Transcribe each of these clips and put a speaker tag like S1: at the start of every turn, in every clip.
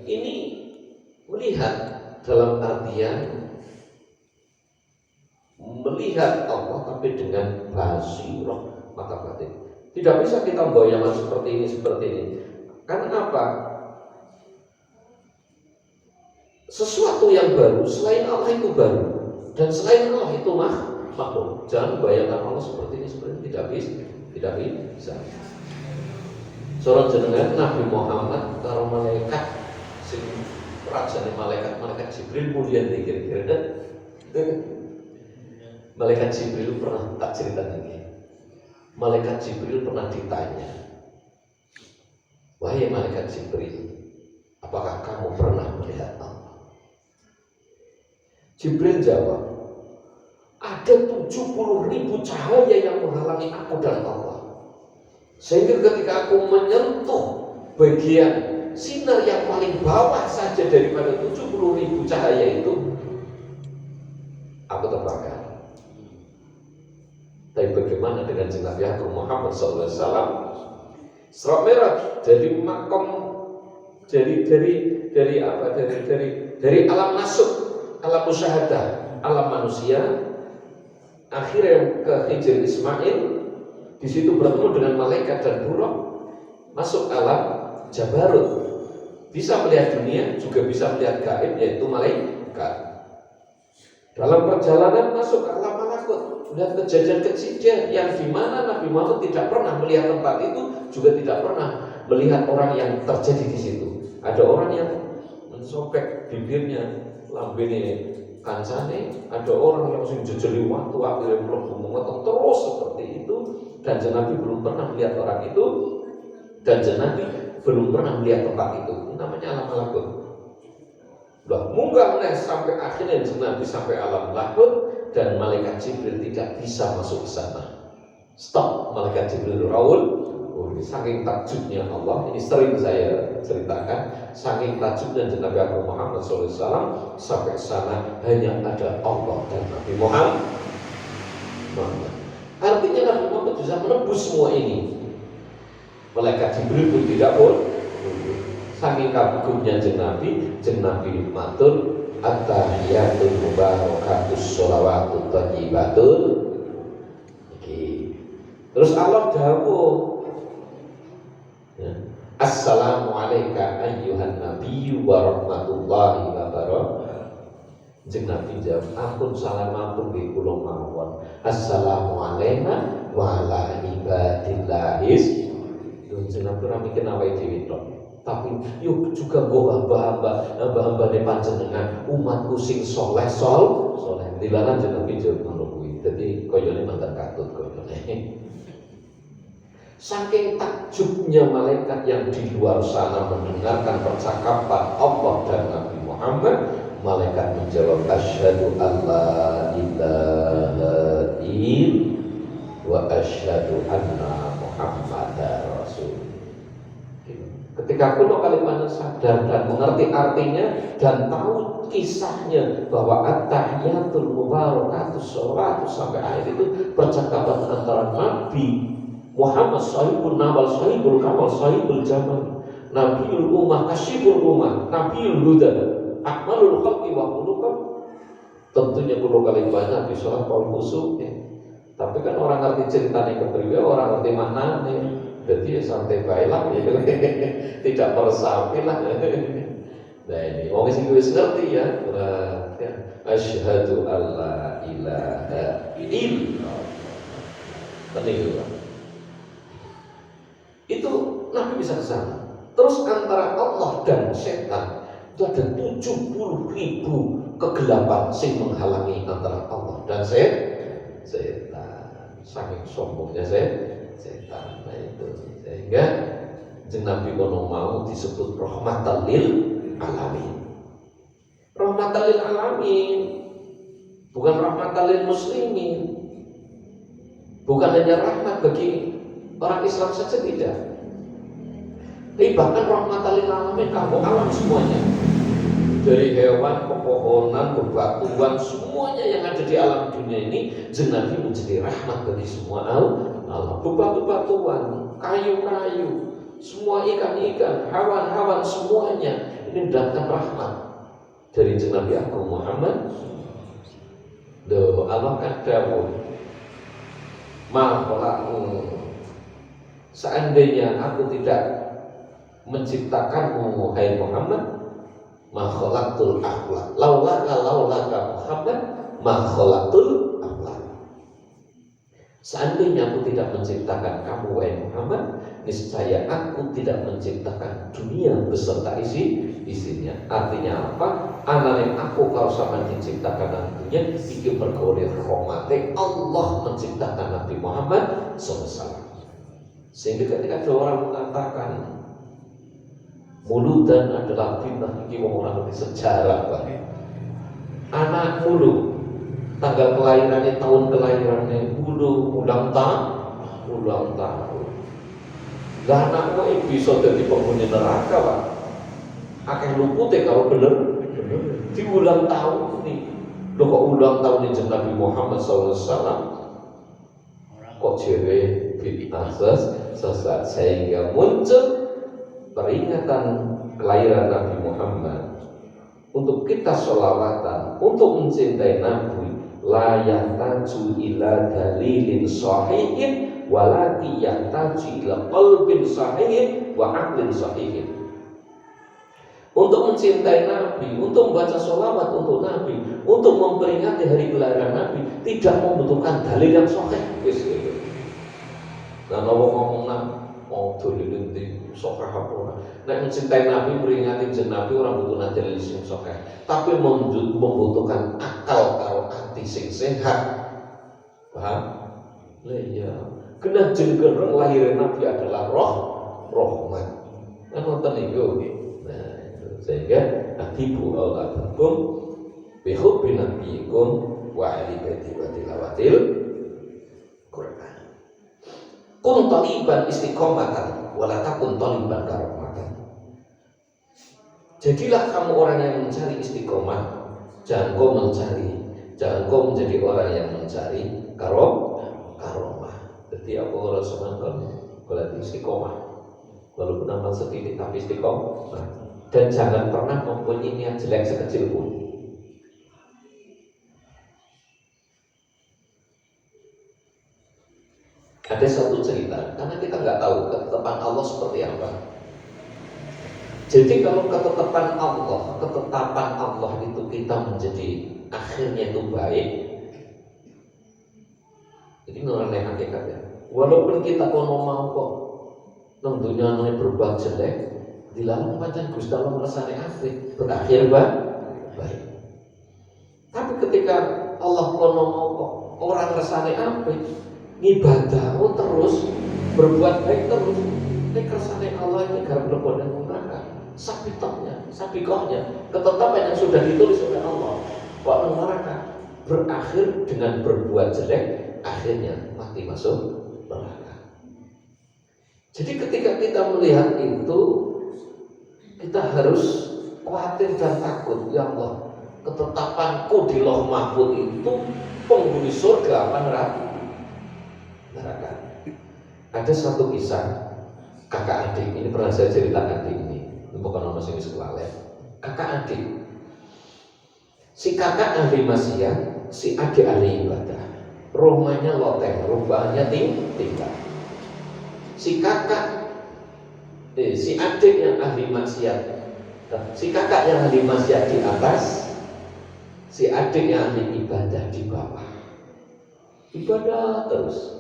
S1: ini melihat dalam artian melihat Allah tapi dengan basirah mata batin. Tidak bisa kita membayangkan seperti ini. Karena apa? Sesuatu yang baru selain Allah itu baru, dan selain Allah itu makhluk. Jangan bayangkan Allah seperti ini, tidak bisa. Seorang jenengan Nabi Muhammad karo malaikat sing rajane malaikat Jibril mulia kira-kira. Malaikat Jibril pernah tak cerita ini. Malaikat Jibril pernah ditanya, wahai malaikat Jibril, apakah kamu pernah melihat Allah? Jibril jawab, ada 70.000 cahaya yang menghalangi aku dan Allah. Sehingga ketika aku menyentuh bagian sinar yang paling bawah saja daripada 70.000 cahaya itu, aku terbakar. Tapi bagaimana dengan Nabi Agung Muhammad SAW? Isra Mi'raj dari makom, dari alam nasuk, alam musyahadah, alam manusia, akhirnya ke Hijr Ismail, di situ bertemu dengan malaikat dan buruk, masuk alam Jabarut, bisa melihat dunia, juga bisa melihat gaib, yaitu malaikat. Dalam perjalanan masuk ke alam malakut, melihat kejadian-kejadian yang dimana Nabi Muhammad tidak pernah melihat tempat itu, juga tidak pernah melihat orang yang terjadi di situ. Ada orang yang mensobek bibirnya, lambene kancane, ada orang yang langsung jejeli waktu akhirnya mlebu memotong terus seperti itu, dan Nabi belum pernah melihat orang itu, dan Nabi belum pernah melihat tempat itu. Ini namanya alam malakut. Munggah sampai akhirnya Nabi sampai alam malakut, dan malaikat Jibril tidak bisa masuk ke sana. Stop, malaikat Jibril rawul. Saking takjubnya Allah, ini sering saya ceritakan, saking takjubnya Nabi Muhammad SAW, sampai sana hanya ada Allah dan Nabi Muhammad. Artinya Nabi Muhammad bisa menembus semua ini. Malaikat Jibril pun tidak boleh. Saking kagumnya Nabi matur, at-tahiyatul mubarakatus sholawatut thayyibatul. Terus Allah dawuh, assalamu alayka ayyuhan nabiyyu wa rahmatullahi wa barakatuh. Jeng Nabi jawab, ampun salam ampun bi kula mawon. Assalamu alayna wa ala ibadillahis. Jeng Nabi ora mikir awake dhewe tok, tapi yuk juga nggo hamba-hambane panjenengan, umatku sing saleh. Dilalah jeng Nabi jawab ngono kuwi. Dadi koyone mantan katut koyone. Saking takjubnya malaikat yang di luar sana mendengarkan percakapan Allah dan Nabi Muhammad, malaikat menjawab, asyhadu alla ilaha illallah wa asyhadu anna muhammadar rasul. Ketika kuno kalimatnya sadar dan mengerti artinya dan tahu kisahnya bahwa at-tahiyatul mubarakatus sholawatu sampai akhir itu percakapan antara Nabi Muhammad sahibul nawal, sahibul kamal, sahibul jamal, Nabiul ummah, kasyiful ummah, Nabiul huda, akmalul khalqi wa khuluqan. Tentunya perlu kali banyak di sholat qaul khusuk ya. Tapi kan orang ngerti ceritanya kepriwe, orang ngerti maknanya. Jadi ya santai bae lah ya. Tidak meresapi lah. Nah ini wong sing wis ngerti ya. Asyhadu alla ilaha illallah. Penting itu Nabi bisa ke sana. Terus antara Allah dan setan itu ada 70.000 kegelapan sing menghalangi antara Allah dan setan. Saking sombongnya setan. Nah itu sehingga Nabi kono mau disebut rahmatan lil alamin. Rahmatan lil alamin, bukan rahmatan lil muslimin. Bukan hanya rahmat bagi orang Islam saja, tidak. Tapi bahkan rahmatan lil alamin, kamu alam semuanya. Dari hewan, pepohonan, bebatuan, semuanya yang ada di alam dunia ini, Nabi menjadi rahmat bagi semua alam. Bebatuan, kayu-kayu, semua ikan-ikan, hewan-hewan, semuanya ini mendapatkan rahmat dari Nabi Agung Muhammad. Allah kan dawuh, seandainya aku tidak menciptakanmu hai Muhammad, ma khalaqtul akhlaq laulaka Muhammad ma khalaqtul akhlaq. Seandainya aku tidak menciptakan kamu wahai Muhammad, niscaya aku tidak menciptakan dunia beserta isinya. Artinya apa? Anane aku kalau sama diciptakan dunia iki perkara rahmate Allah menciptakan Nabi Muhammad SAW. Sehingga ketika ada orang mengatakan muludan adalah bintang, iki orang lebih sejarah Pak. Anak mulu tanggal kelahirannya, tahun kelahirannya mulu, ulang tahun. Lah anakmu bisa jadi penghuni neraka Pak. Akeh lupute kalau bener di ulang tahun nih. Lho kok ulang tahun ini Nabi Muhammad SAW kok jewe bid'ah sesat, sehingga muncul peringatan kelahiran Nabi Muhammad untuk kita sholawatan, untuk mencintai Nabi. La yahtaju ila dalilin sahihin walaki yahtaju ila qalbin sahihin wa aqlin sahihin. Untuk mencintai Nabi, untuk membaca sholawat untuk Nabi, untuk memperingati hari kelahiran Nabi tidak membutuhkan dalil yang sahih. Nah, ngomong mau dalil di sahih apa? Nek mencintai Nabi, peringati Nabi orang butuh dalil sing sahih, tapi membutuhkan akal karo ati sing sehat. Paham? Lah iya, kena jeneng lahir Nabi adalah rahmat. Kan wonten niku. Nah, sehingga atibu auladakum bihubbi nabiyikum wa ahli baiti wa tilawatil Quran. Kun taliban istiqomatan wala takun taliban karomatan. Jadilah kamu orang yang mencari istiqomah, jangan kau menjadi orang yang mencari karomah. Jadi aku rasakan kalau istiqomah, walaupun amal sedikit tapi istiqomah. Dan jangan pernah mempunyai niat jelek sekecil pun. Ada satu cerita, karena kita nggak tahu ketetapan Allah seperti apa. Jadi kalau ketetapan Allah itu kita menjadi akhirnya itu baik. Jadi mengenai hakikatnya. Walaupun kita kono mau kok tentunya berbuat jelek, dilalu pancen Gusti Allah ngersane apik, berakhir baik. Tapi ketika Allah kono mau kok orang ngersane apik, ngibadah terus, berbuat baik terus, nek kersane Allah ini garap lebon dan neraka. Sabikohnya, ketetapan yang sudah ditulis oleh Allah, bahwa neraka berakhir dengan berbuat jelek, akhirnya mati masuk neraka. Jadi ketika kita melihat itu, kita harus khawatir dan takut. Ya Allah, ketetapanku di Lauh Mahfuz itu penghuni surga apa neraka. Ada satu kisah kakak adik, ini pernah saya ceritakan di ini bukan nama sini sekolah. Kakak adik, si kakak ahli maksiat, si adik ahli ibadah. Rumahnya loteng, rumahnya tinggal. Si adik yang ahli maksiat, si kakak yang ahli maksiat di atas, si adik yang ahli ibadah di bawah. Ibadah terus.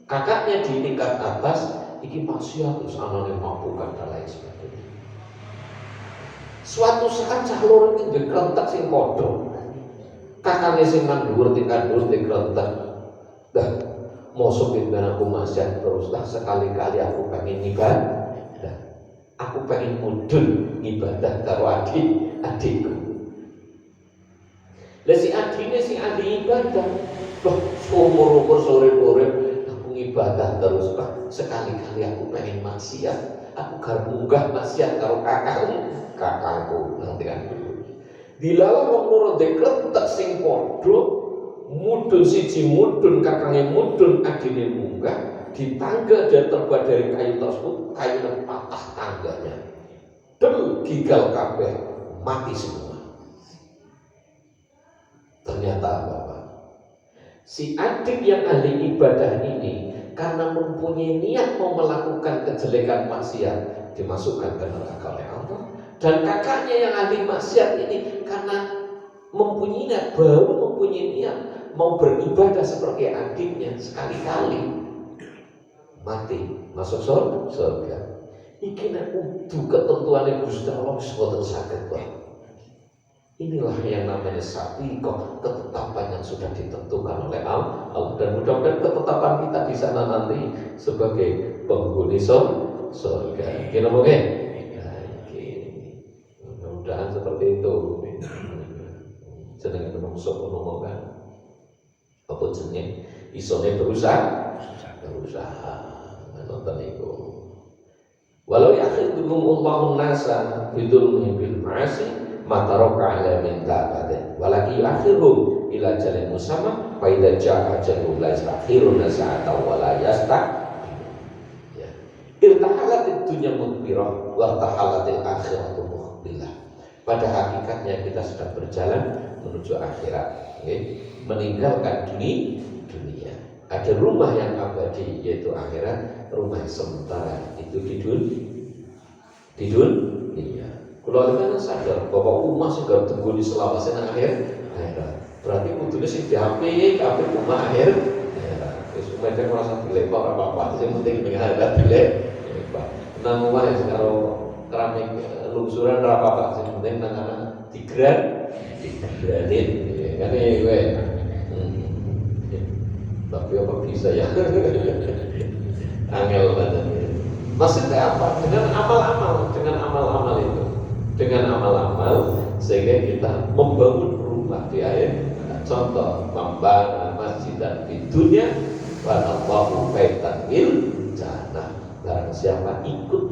S1: Kakaknya di tingkat atas, iki maksiat terus anane mabukan dan lain sebagainya. Suatu saat cah loro iki dikrentek sing padha. Kakaknya sing nang dhuwur tingkat dhuwur dikrentek. Dah, mosok ben aku maksiat terus lah, sekali-kali aku pengen ibadah. Aku pengen mudun ibadah karo adikku. Lah si adine si ahli ibadah, loh umur sore-sore aku ibadah terus lah, sekali-kali aku pengen maksiat. Aku garap munggah maksiat karo kakakku nanti kan. Dilawan wong loro dekretek sing padha, mudun siji mudun kakangnya mudun adine munggah di tangga dan terbuat dari kayu tersebut, kayunya patah tangganya. del gigal kabeh mati semua. Ternyata Bapak, si adik yang ahli ibadah ini karena mempunyai niat mau melakukan kejelekan maksiat dimasukkan ke neraka oleh Allah. Dan kakaknya yang ahli maksiat ini karena mempunyai niat, baru mempunyai niat mau beribadah seperti adiknya sekali-kali mati masuk surga. Iki nek kudu ketentuane Gusti Allah wis boten saged, Pak. Inilah yang namanya sabiqah, ketetapan yang sudah ditentukan oleh Allah. Dan mudah-mudahan ketetapan kita di sana nanti sebagai penghuni surga. Kira mungkin? Mudah-mudahan seperti itu. Jenenge menungso ngono kan. Apa jenenge? Isone berusaha. Nonton iku. Walau yakhidhum Allahu nasa bidulmi bil ma'asi mataroka ala min ta'atin walaki yu'akhiruhum ila jalin musamma fa idza ja'a ajalun la yastakhiruna sa'atan wa la yastaqdimun. Irtahalatid dunya mudbirah wa irtahalatil akhiratu muqbilah. Pada hakikatnya kita sedang berjalan menuju akhirat, meninggalkan dunia. Ada rumah yang abadi yaitu akhirat, rumah yang sementara itu di dunia. Kalau kita sadar bahwa rumah sudah tunggu di selawase nang akhirat, berarti kudune sing diapik rumah akhirat. Wis umate merasa dilempar apa-apa, sing penting ning akhirat dilempar. Nang omah karo keramik lungsuran ora apa-apa, sing penting nang ana digranin. Kan kowe. Tapi apa bisa ya? Angel banget. Maksudnya apa? Dengan amal-amal itu. Dengan amal-amal sehingga kita membangun rumah di akhir. Contoh, membangun masjid dan pintunya pada Allahu baitan fil jannah. Barang siapa ikut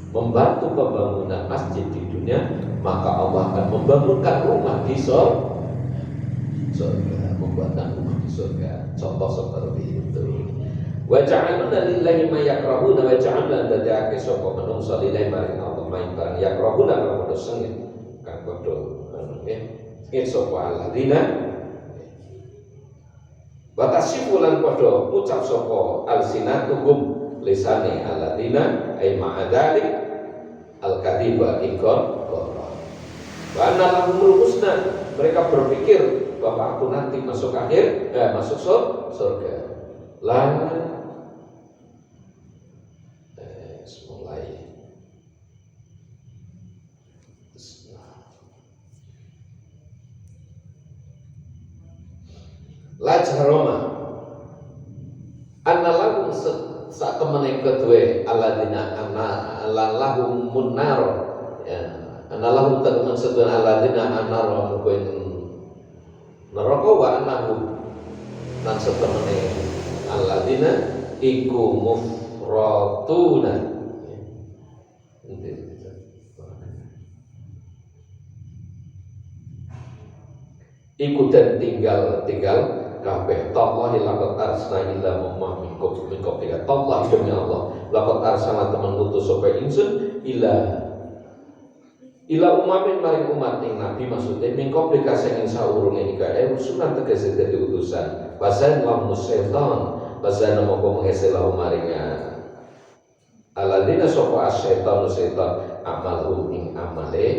S1: membantu pembangunan masjid di dunia, maka Allah akan membangunkan rumah di surga. Membuatkan rumah di surga. Contoh seperti itu. Wa ja'alna lillahi ma yakrahuna wa ja'alna dadake sapa manungsa lillahi maring Allah main barang yakrahuna kang padha sengit kang padha sengit sapa alladzina wa tasifulan padha ucap sapa alsinatuhum lisane alladzina ay ma'adalik al-kadhiba ikon wa anna lahumul husna. Mereka berpikir bahwa aku nanti masuk masuk surga. Mulai. La jaroma. Annalahum saat temene kedue alladzina annalahum munnar. Annalahum teman sedun alladzina annar kuwi neraka wa annahum lan setemene alladzina iku mufratuna. Iku dan tinggal kabeh. Tallahi laqad arsana ila mamma min qablika. Tallahi demi Allah, laqad arsana temen ngutus sapa ingsun ila umamin maring umat ing nabi maksudnya min qablika sing saurunge ika rusulan tegese dadi utusan. Basan wa musyaitan basan moko mengesela maringa alladzina sapa asyaitan amalhum ing amale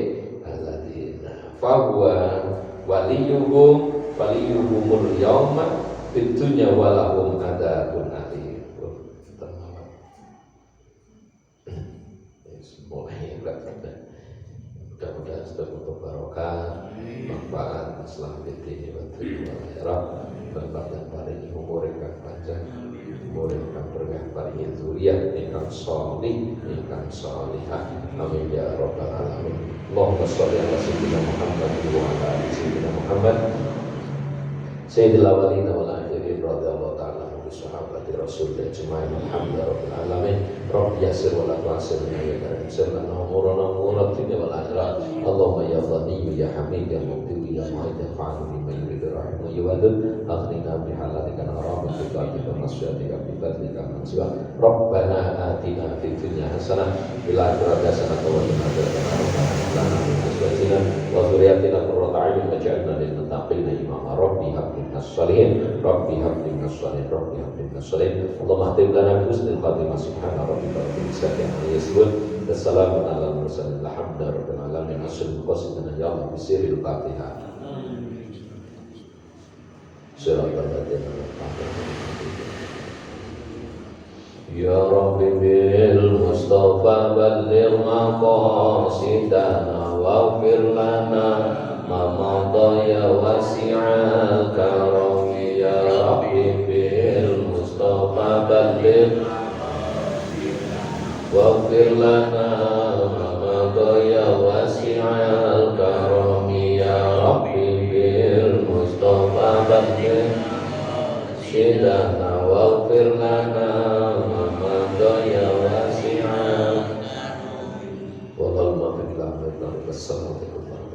S1: alladzina fa huwa waliyuhumul yawma fid dunya walahum adzabun alim. Mulai mudah-mudahan sudah untuk barokah, manfaat, selamat ini waktu akhirat, berkat dan paringi umur yang panjang, umur yang berkah paringi zuriyah ingkang sholih, ingkang sholihah. Amin ya rabbal alamin. Allahumma sholli ala sayyidina Muhammad wa ala ali sayyidina Muhammad sayyidil awwalin wal akhirin radhiyallahu ta'ala bi sahabati rasulillah ajma'in alhamdulillahil alamin. Rabbi yassir wa la tu'assir ya karim sirna umurana umuratina wal akhirat. Allahumma ya ghani ya hamid ya muqti يا معيد فعل بما يريد الرحيم ويودد أغننا بحلالك عن حرامك بطاعتك ومعصيتك بفضلك عن سواك ربنا آتنا في الدنيا حسنة وفي الآخرة حسنة وقنا عذاب النار ربنا من أزواجنا وذرياتنا قرة أعين واجعلنا للمتقين إماما ربي هب لنا الصالحين ربي هب لنا الصالحين ربي هب لنا الصالحين اللهم اهدنا لنا بحسن الخاتمة سبحان ربك رب العزة عما يصفون والسلام على المرسلين الحمد لله رب العالمين أسأل قصدنا يا الله بسر الفاتحة صراط الذين يا رب بالمصطفى بلغ مقاصدنا واغفر لنا ما مضى يا واسع الكرم يا رب بالمصطفى بلغ واغفر لنا ما مضى يا واسع الكرم يا رب بالمصطفى بلغ مقاصدنا واغفر لنا ما مضى يا واسع والله ما في الله والسلام عليكم